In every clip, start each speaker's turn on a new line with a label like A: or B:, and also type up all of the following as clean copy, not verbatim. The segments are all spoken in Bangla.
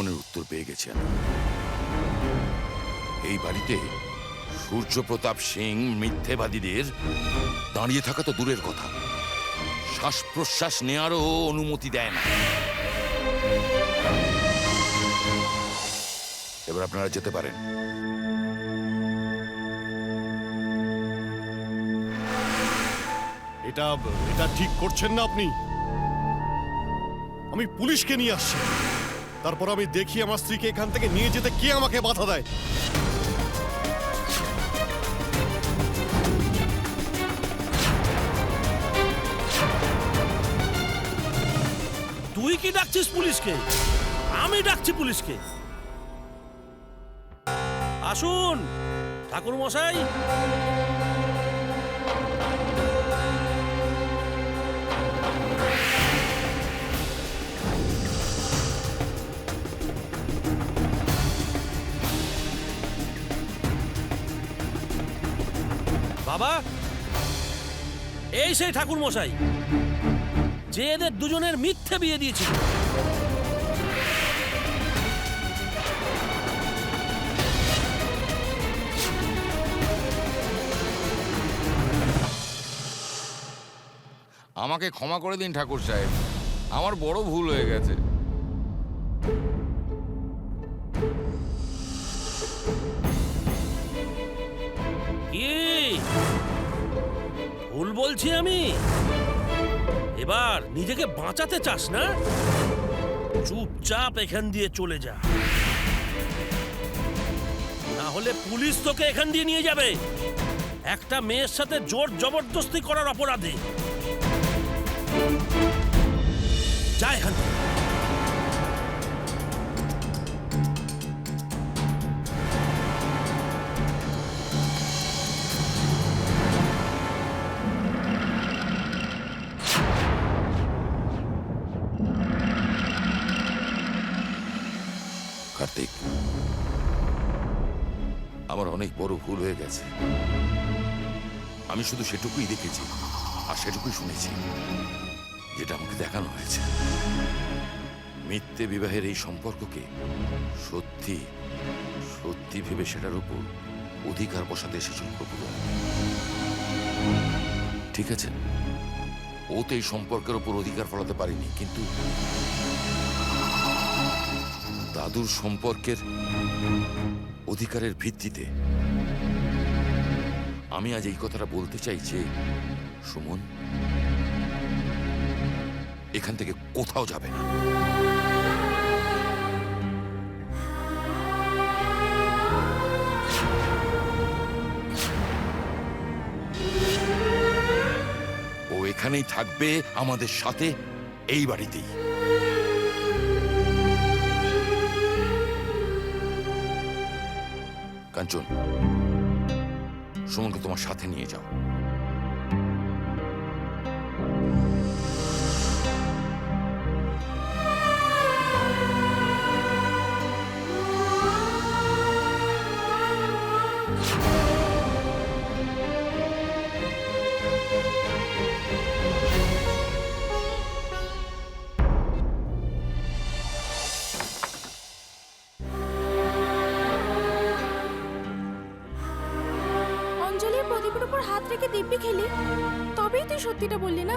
A: প্রশ্নের উত্তর পেয়ে গেছি আমি। এই বাড়িতে সূর্যপ্রতাপ সিং মিথ্যেবাদীদের দাঁড়িয়ে থাকা তো দূরের কথা, শ্বাস প্রশ্বাস নেওয়ারও অনুমতি দেয় না। এবার আপনারা যেতে পারেন।
B: এটা এটা ঠিক করছেন না আপনি। আমি পুলিশকে নিয়ে আসছি, তারপর আমি দেখি আমার স্ত্রীকে এখান থেকে নিয়ে যেতে কে আমাকে বাধা দেয়।
C: তুই কি ডাকছিস পুলিশকে? আমি ডাকছি পুলিশকে। আসুন ঠাকুর মশাই। বাবা, এই সেই ঠাকুর মশাই যে এদের দুজনের মিথ্যে বিয়ে দিয়েছিল।
A: আমাকে ক্ষমা করে দিন ঠাকুর সাহেব, আমার বড় ভুল হয়ে গেছে।
C: কি ভুল বলছি আমি? এবার নিজেকে বাঁচাতে চাস না? চুপচাপ এখান দিয়ে চলে যা, না হলে পুলিশ তোকে এখান দিয়ে নিয়ে যাবে একটা মেয়ের সাথে জোর জবরদস্তি করার অপরাধে। যা এখান থেকে।
A: কার্তিক, আমার অনেক বড় ভুল হয়ে গেছে। আমি শুধু সেটুকুই দেখেছি আর সেটুকুই শুনেছি যেটা আমাকে দেখানো হয়েছে। মিথ্যে বিবাহের এই সম্পর্ককে সত্যি সত্যি ভেবে সেটার উপর অধিকার বসাতে এসেছিল প্রভু। ঠিক আছে, ও তো এই সম্পর্কের উপর অধিকার ফলাতে পারেনি, কিন্তু দাদুর সম্পর্কের অধিকারের ভিত্তিতে আমি আজ এই কথাটা বলতে চাই যে সুমন এখান থেকে কোথাও যাবে না। ও এখানেই থাকবে আমাদের সাথে, এই বাড়িতেই। কাঞ্চন, সুমনকে তোমার সাথে নিয়ে যাও।
D: প্রদীপের উপর হাত রেখে দিব্যি খেলি, তবেই তুই সত্যিটা বললি না?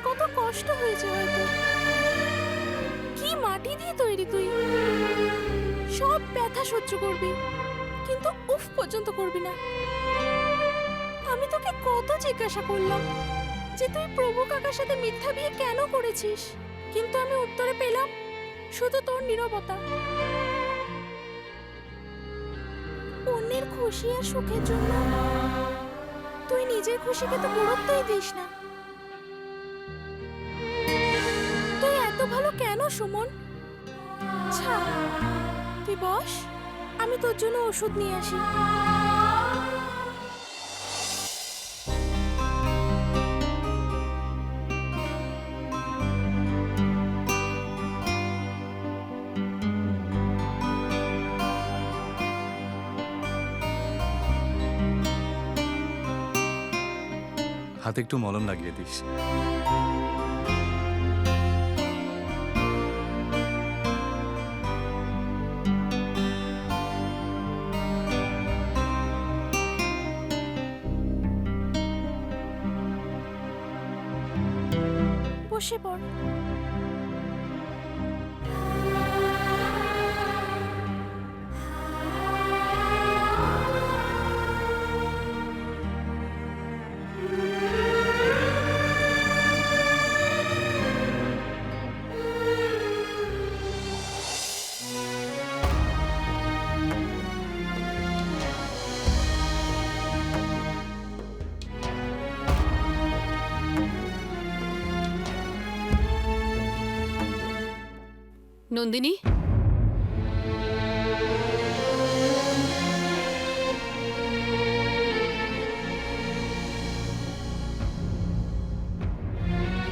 D: কত কষ্ট হয়েছে হয়তো। কি মাটি দিয়ে তৈরি তুই, সব ব্যথা সহ্য করবি কিন্তু উফ পর্যন্ত করবি না। আমি তোকে কত জিজ্ঞাসা করলাম যে তুই প্রভু কাকার সাথে মিথ্যা বিয়ে কেন করেছিস, কিন্তু আমি উত্তরে পেলাম শুধু তোর নীরবতা। অন্যের খুশি আর সুখের জন্য তুই নিজের খুশিকে তো গুরুত্বই দিস না। তুই এত ভালো কেন সুমন? ছাড়, তুই বস, আমি তোর জন্য ওষুধ নিয়ে আসি।
E: হাতে একটু মলম লাগিয়ে দিস।
D: বসে পড়।
F: নন্দিনী,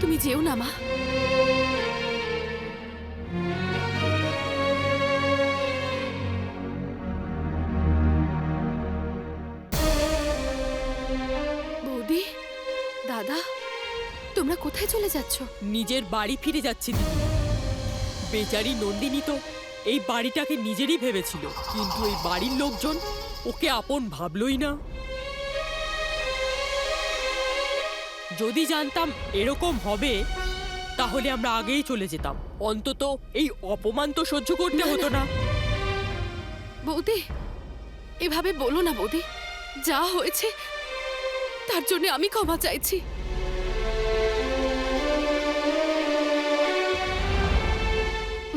F: তুমি যেও না মা। বৌদি, দাদা, তোমরা কোথায় চলে যাচ্ছ?
G: নিজের বাড়ি ফিরে যাচ্ছে দিদি। বেচারি নন্দিনী তো এই বাড়িটাকে নিজেরই ভেবেছিল, কিন্তু এই বাড়ির লোকজন ওকে আপন ভাবলই না। যদি জানতাম এরকম হবে তাহলে আমরা আগেই চলে যেতাম, অন্তত এই অপমান তো সহ্য করতে হতো না।
F: বৌদি, এভাবে বলো না বৌদি। যা হয়েছে তার জন্য আমি ক্ষমা চাইছি।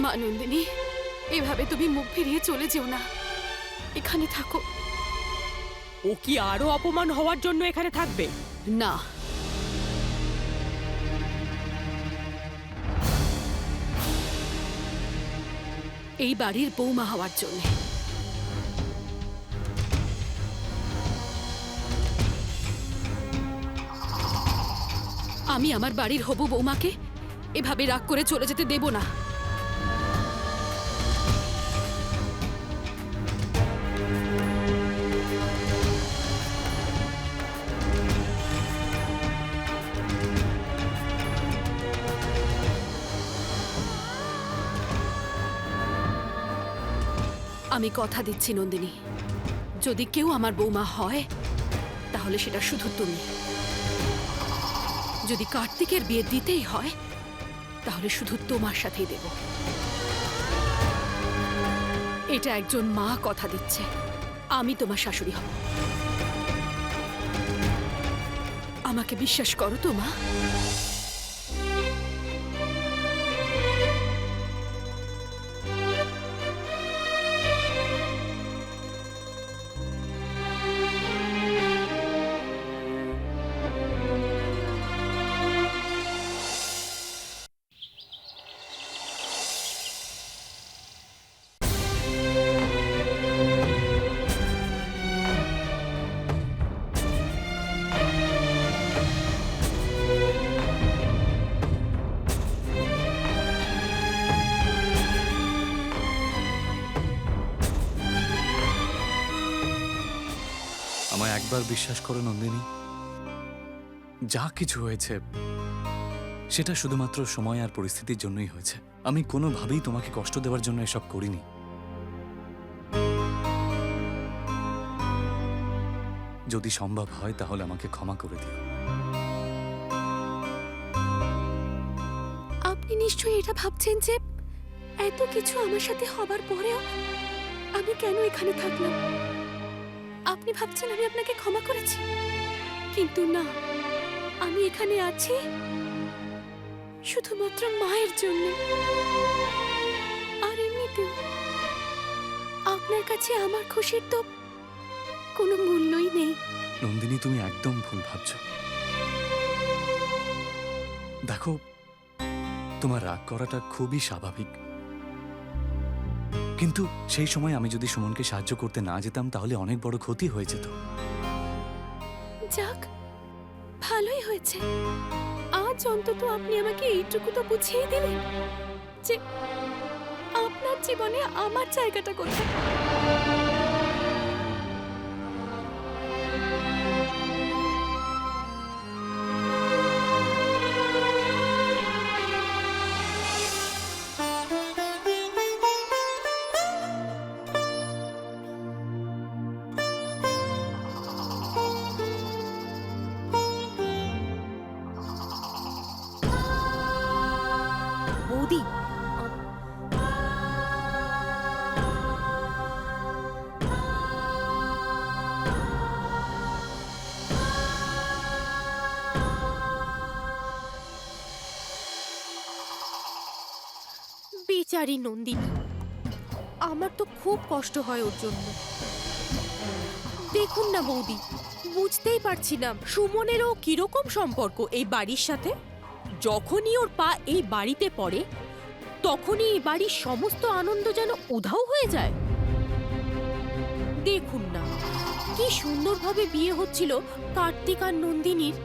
F: মা নন্দিনী, এভাবে তুমি মুখ ফিরিয়ে চলে যেও না, এখানে থাকো।
G: ও কি আরো অপমান হওয়ার জন্য এখানে থাকবে?
F: না, এই বাড়ির বৌমা হওয়ার জন্য। আমি আমার বাড়ির হবু বৌমাকে এভাবে রাগ করে চলে যেতে দেব না। আমি কথা দিচ্ছি নন্দিনী, যদি কেউ আমার বৌমা হয় তাহলে সেটা শুধু তুমি। যদি কার্তিকের বিয়ে দিতেই হয় তাহলে শুধু তোমার সাথেই দেব। এটা একজন মা কথা দিচ্ছে। আমি তোমার শাশুড়ি হব। আমাকে বিশ্বাস করো তো মা।
E: আমায় একবার বিশ্বাস করো নন্দিনী, যা কিছু হয়েছে সেটা শুধুমাত্র সময় আর পরিস্থিতির জন্যই হয়েছে। আমি কোনোভাবেই তোমাকে কষ্ট দেওয়ার জন্য এসব করিনি। যদি সম্ভব হয় তাহলে আমাকে ক্ষমা করে দিও।
F: আপনি নিশ্চয়ই এটা ভাবছেন যে এত কিছু আমার সাথে হবার পরেও আমি কেন এখানে থাকলাম। আপনি ভাবছেন আমি আপনাকে ক্ষমা করেছি, কিন্তু না, আমি এখানে আছি শুধুমাত্র মায়ের জন্য। আর এমনিতেও আপনার কাছে আমার খুশির তো কোনো মূল্যই নেই।
E: নন্দিনী, তুমি একদম ভুল ভাবছো। দেখো, তোমার রাগ করাটা খুবই স্বাভাবিক, কিন্তু সেই সময় আমি যদি সুমনকে সাহায্য করতে না যেতাম তাহলে অনেক বড় ক্ষতি হয়ে যেত।
F: যাক, ভালোই হয়েছে। আজ অন্তত আপনি আমাকে এইটুকু তো বুঝিয়ে দিলেন যে আপনার জীবনে আমার জায়গাটা কোথায়। বেচারি নন্দিনী, আমার তো খুব কষ্ট হয় ওর জন্য। দেখুন না বৌদি, বুঝতেই পারছি না সুমনেরও কিরকম সম্পর্ক এই বাড়ির সাথে। যখনই ওর পা এই বাড়িতে পড়ে তখনই এই বাড়ির সমস্ত আনন্দ যেন উধাও হয়ে যায়। দেখুন না কি সুন্দরভাবে বিয়ে হচ্ছিল কার্তিক আর নন্দিনীর,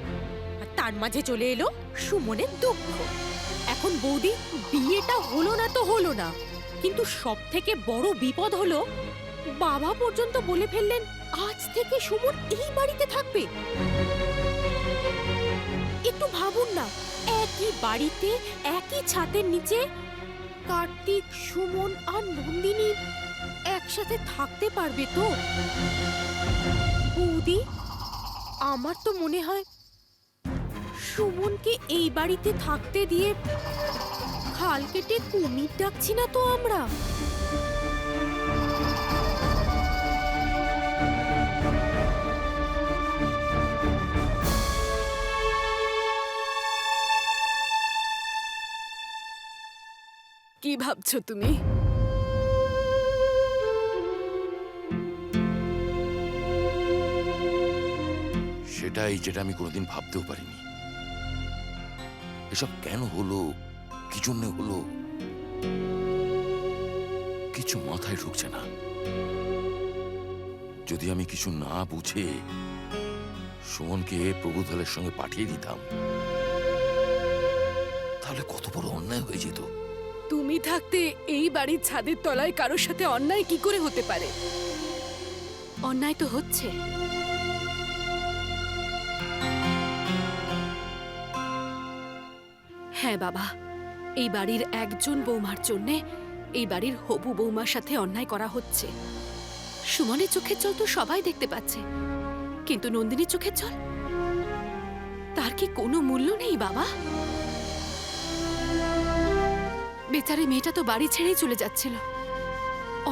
F: আর তার মাঝে চলে এলো সুমনের দুঃখ। এখন বৌদি বিয়েটা হলো না তো হলো না, কিন্তু সব থেকে বড় বিপদ হলো বাবা পর্যন্ত বলে ফেললেন আজ থেকে সুমন এই বাড়িতে থাকবে। একটু ভাবুন না, একই বাড়িতে একই ছাদের নিচে কার্তিক, সুমন আর নন্দিনী একসাথে থাকতে পারবে তো? বৌদি, আমার তো মনে হয় সুমনকে এই বাড়িতে থাকতে দিয়ে খাল কেটে কুমির ডাকছি না তো আমরা? কি ভাবছো তুমি?
A: সেটাই যেটা আমি কোনোদিন ভাবতেও পারিনি। এসব কেন হলো, কি জন্য হলো, কিছু মাথায় ঢুকছে না। যদি আমি কিছু না বুঝে সুমনকে প্রভুদলের সঙ্গে পাঠিয়ে দিতাম, তাহলে কত বড় অন্যায় হয়ে যেত।
F: তুমি থাকতে এই বাড়ির ছাদের তলায় কারোর সাথে অন্যায় কি করে হতে পারে? অন্যায় তো হচ্ছে। হ্যাঁ বাবা, এই বাড়ির একজন বৌমার জন্যে এই বাড়ির হবু বৌমার সাথে অন্যায় করা হচ্ছে। সুমনের চোখের জল তো সবাই দেখতে পাচ্ছে, কিন্তু নন্দিনীর চোখের জল, তার কি কোনো মূল্য নেই বাবা? বেচারি মেয়েটা তো বাড়ি ছেড়েই চলে যাচ্ছিল।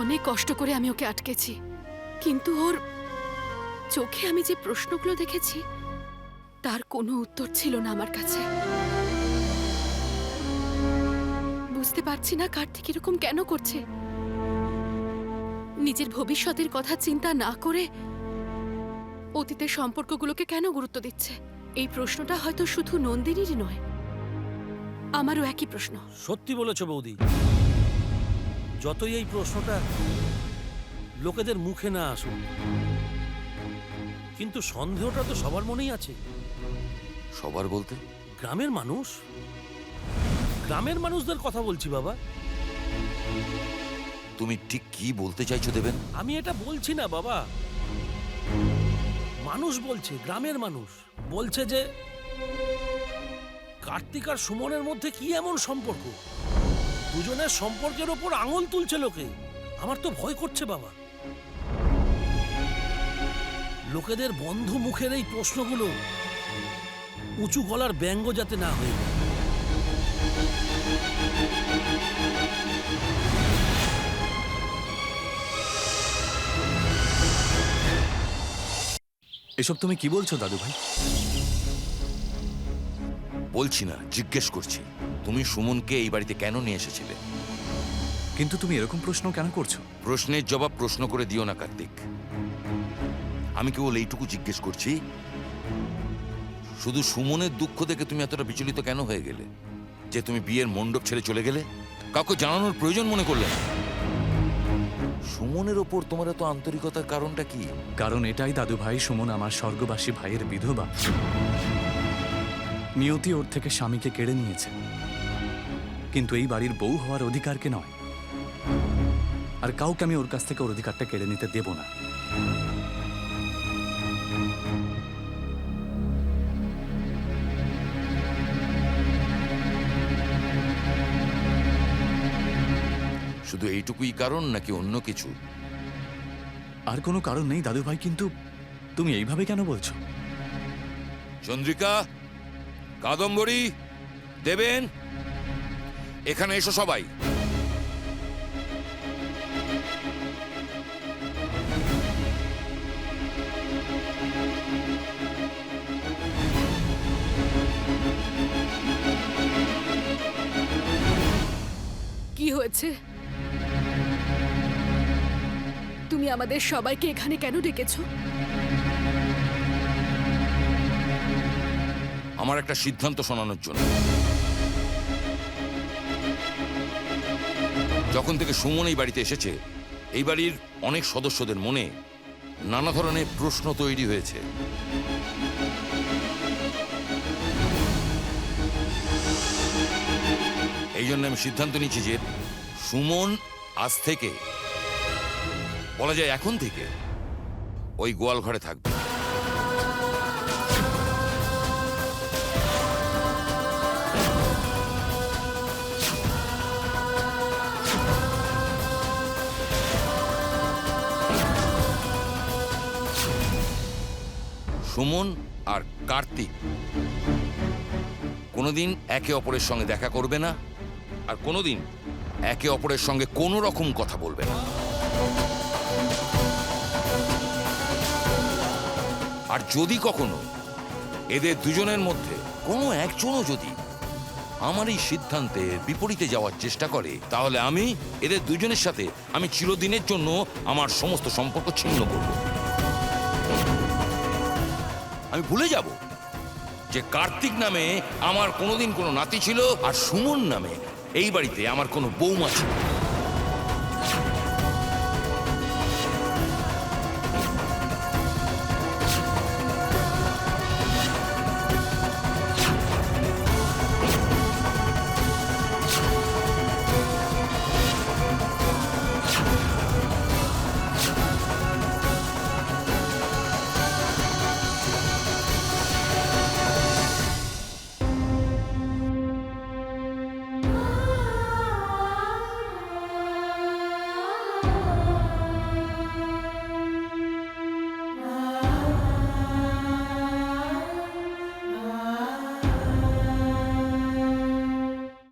F: অনেক কষ্ট করে আমি ওকে আটকেছি, কিন্তু ওর চোখে আমি যে প্রশ্নগুলো দেখেছি তার কোনো উত্তর ছিল না আমার কাছে। বুঝতে পারছি না কার্তিক এরকম কেন করছে। নিজের ভবিষ্যতের কথা চিন্তা না করে অতীতের সম্পর্কগুলোকে কেন গুরুত্ব দিচ্ছে? এই প্রশ্নটা হয়তো শুধু নন্দিনীরই নয়, আমারও একই প্রশ্ন।
C: সত্যি বলেছ বৌদি, যতই এই প্রশ্নটা লোকেদের মুখে না আসুক, কিন্তু সন্দেহটা তো সবার মনেই আছে।
A: সবার বলতে?
C: গ্রামের মানুষ, গ্রামের মানুষদের কথা বলছি বাবা।
A: তুমি ঠিক কি বলতে চাইছো দেবেন?
C: আমি এটা বলছি না বাবা, মানুষ বলছে, গ্রামের মানুষ বলছে যে কার্তিক আর সুমনের মধ্যে কি এমন সম্পর্ক, দুজনের সম্পর্কের ওপর আঙুল তুলছে লোকে। আমার তো ভয় করছে বাবা, লোকেদের বন্ধ মুখের এই প্রশ্নগুলো উঁচু গলার ব্যঙ্গ যাতে না হয়ে যায়।
E: এসব তুমি কি বলছো দাদু ভাই?
A: বলছি না, জিজ্ঞেস করছি, তুমি সুমনকে এই বাড়িতে কেন নিয়ে এসেছিলে?
E: কিন্তু তুমি এরকম প্রশ্ন কেন করছো?
A: প্রশ্নের জবাব প্রশ্ন করে দিও না কার্তিক। আমি কেবল এইটুকু জিজ্ঞেস করছি, শুধু সুমনের দুঃখ দেখে তুমি এতটা বিচলিত কেন হয়ে গেলে যে তুমি বিয়ের মণ্ডপ ছেড়ে চলে গেলে? কাউকে জানানোর প্রয়োজন মনে করলে না? সুমনের ওপর তোমার এত আন্তরিকতার কারণটা কি?
E: কারণ এটাই দাদু ভাই, সুমন আমার স্বর্গবাসী ভাইয়ের বিধবা। নিয়তি ওর থেকে স্বামীকে কেড়ে নিয়েছে, কিন্তু এই বাড়ির বউ হওয়ার অধিকারকে নয়। আর কাউকে আমি ওর কাছ থেকে ওর অধিকারটা কেড়ে নিতে দেব না।
A: শুধু এইটুকুই কারণ নাকি অন্য কিছু?
E: আর কোনো কারণ নেই দাদু ভাই, কিন্তু তুমি এইভাবে কেন বলছো?
A: চন্দ্রিকা, কাদম্বরী, দেবেন, এখানে এসো সবাই।
F: কি হয়েছে হয়েছে। তুমি আমাদের সবাইকে এখানে কেন ডেকেছো?
A: আমার একটা সিদ্ধান্ত শোনানোর জন্য। যখন থেকে সুমন এই বাড়িতে এসেছে, এই বাড়ির অনেক সদস্যদের মনে নানা ধরনের প্রশ্ন তৈরি হয়েছে। এই জন্য আমি সিদ্ধান্ত নিচ্ছি যে সুমন আজ থেকে, বলা যায় এখন থেকে, ওই গোয়াল ঘরে থাকবে। সুমন আর কার্তিক কোনোদিন একে অপরের সঙ্গে দেখা করবে না, আর কোনোদিন একে অপরের সঙ্গে কোনো রকম কথা বলবে না। আর যদি কখনো এদের দুজনের মধ্যে কোনো একজনও যদি আমার এই সিদ্ধান্তের বিপরীতে যাওয়ার চেষ্টা করে, তাহলে আমি এদের দুজনের সাথে আমি চিরদিনের জন্য আমার সমস্ত সম্পর্ক ছিন্ন করব। আমি ভুলে যাব যে কার্তিক নামে আমার কোনোদিন কোনো নাতি ছিল, আর সুমন নামে এই বাড়িতে আমার কোনো বৌমা ছিল।